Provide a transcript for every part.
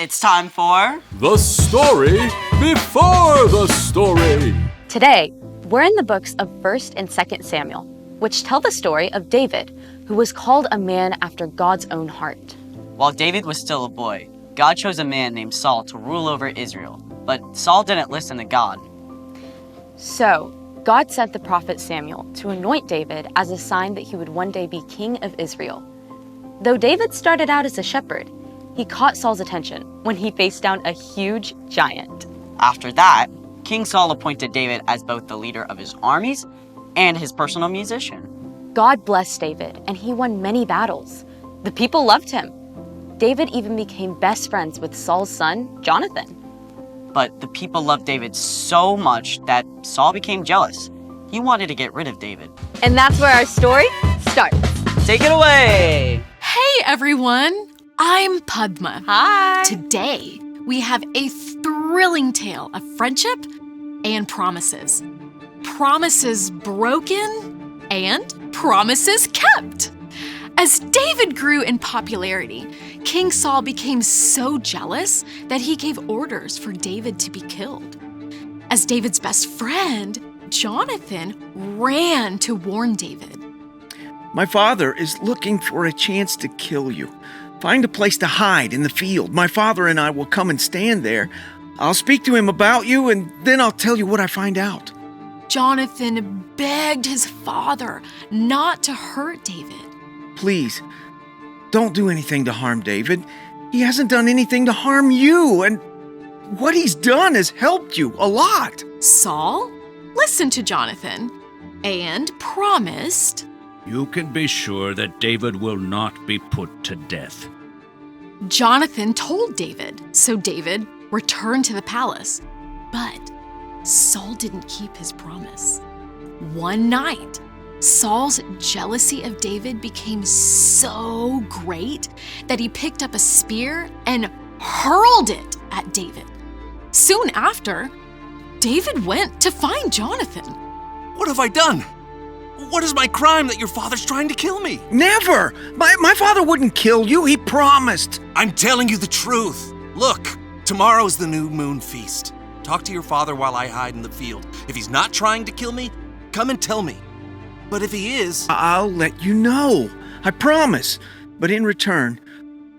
It's time for... The story before the story. Today, we're in the books of 1st and 2nd Samuel, which tell the story of David, who was called a man after God's own heart. While David was still a boy, God chose a man named Saul to rule over Israel. But Saul didn't listen to God. So, God sent the prophet Samuel to anoint David as a sign that he would one day be king of Israel. Though David started out as a shepherd, he caught Saul's attention when he faced down a huge giant. After that, King Saul appointed David as both the leader of his armies and his personal musician. God blessed David, and he won many battles. The people loved him. David even became best friends with Saul's son, Jonathan. But the people loved David so much that Saul became jealous. He wanted to get rid of David. And that's where our story starts. Take it away! Hey everyone, I'm Padma. Hi! Today, we have a thrilling tale of friendship and promises. Promises broken and promises kept. As David grew in popularity, King Saul became so jealous that he gave orders for David to be killed. As David's best friend, Jonathan ran to warn David. My father is looking for a chance to kill you. Find a place to hide in the field. My father and I will come and stand there. I'll speak to him about you, and then I'll tell you what I find out. Jonathan begged his father not to hurt David. Please, don't do anything to harm David. He hasn't done anything to harm you, and what he's done has helped you a lot. Saul listened to Jonathan and promised, You can be sure that David will not be put to death. Jonathan told David, so David returned to the palace. But Saul didn't keep his promise. One night, Saul's jealousy of David became so great that he picked up a spear and hurled it at David. Soon after, David went to find Jonathan. What have I done? What is my crime that your father's trying to kill me? Never! My father wouldn't kill you, he promised. I'm telling you the truth. Look, tomorrow's the new moon feast. Talk to your father while I hide in the field. If he's not trying to kill me, come and tell me. But if he is... I'll let you know. I promise. But in return,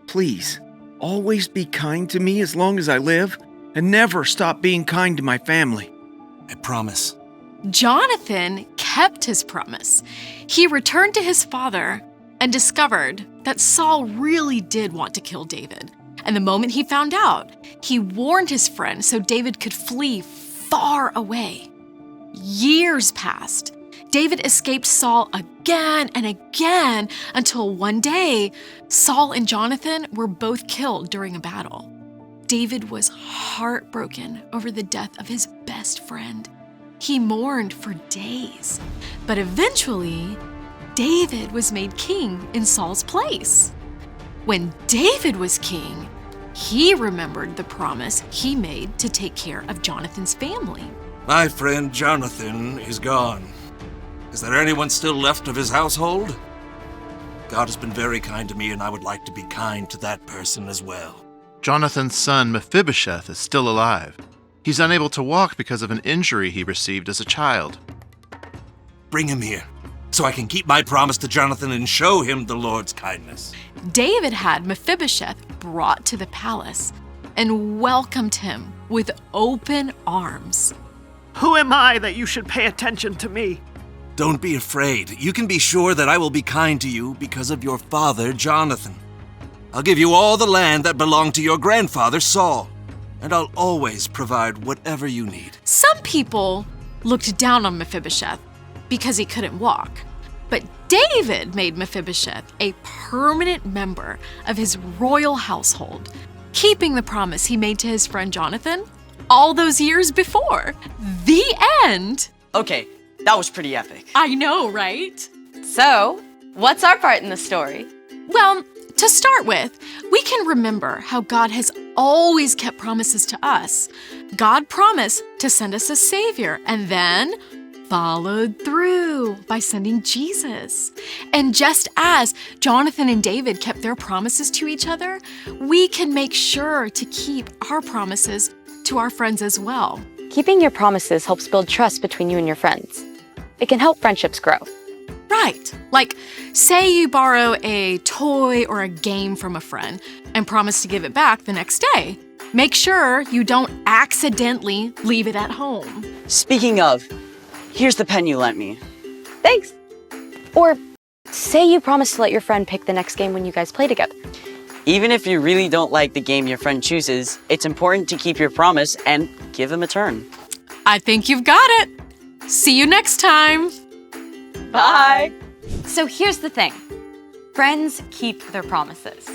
please, always be kind to me as long as I live, and never stop being kind to my family. I promise. Jonathan kept his promise. He returned to his father and discovered that Saul really did want to kill David. And the moment he found out, he warned his friend so David could flee far away. Years passed. David escaped Saul again and again until one day, Saul and Jonathan were both killed during a battle. David was heartbroken over the death of his best friend. He mourned for days, but eventually, David was made king in Saul's place. When David was king, he remembered the promise he made to take care of Jonathan's family. My friend Jonathan is gone. Is there anyone still left of his household? God has been very kind to me, and I would like to be kind to that person as well. Jonathan's son Mephibosheth is still alive. He's unable to walk because of an injury he received as a child. Bring him here, so I can keep my promise to Jonathan and show him the Lord's kindness. David had Mephibosheth brought to the palace and welcomed him with open arms. Who am I that you should pay attention to me? Don't be afraid. You can be sure that I will be kind to you because of your father, Jonathan. I'll give you all the land that belonged to your grandfather, Saul, and I'll always provide whatever you need. Some people looked down on Mephibosheth because he couldn't walk, but David made Mephibosheth a permanent member of his royal household, keeping the promise he made to his friend Jonathan all those years before. The end. Okay, that was pretty epic. I know, right? So, what's our part in the story? Well, to start with, we can remember how God has always kept promises to us. God promised to send us a Savior, and then followed through by sending Jesus. And just as Jonathan and David kept their promises to each other, we can make sure to keep our promises to our friends as well. Keeping your promises helps build trust between you and your friends. It can help friendships grow. Right. Like, say you borrow a toy or a game from a friend and promise to give it back the next day. Make sure you don't accidentally leave it at home. Speaking of, here's the pen you lent me. Thanks. Or say you promise to let your friend pick the next game when you guys play together. Even if you really don't like the game your friend chooses, it's important to keep your promise and give him a turn. I think you've got it. See you next time. Bye. So here's the thing. Friends keep their promises.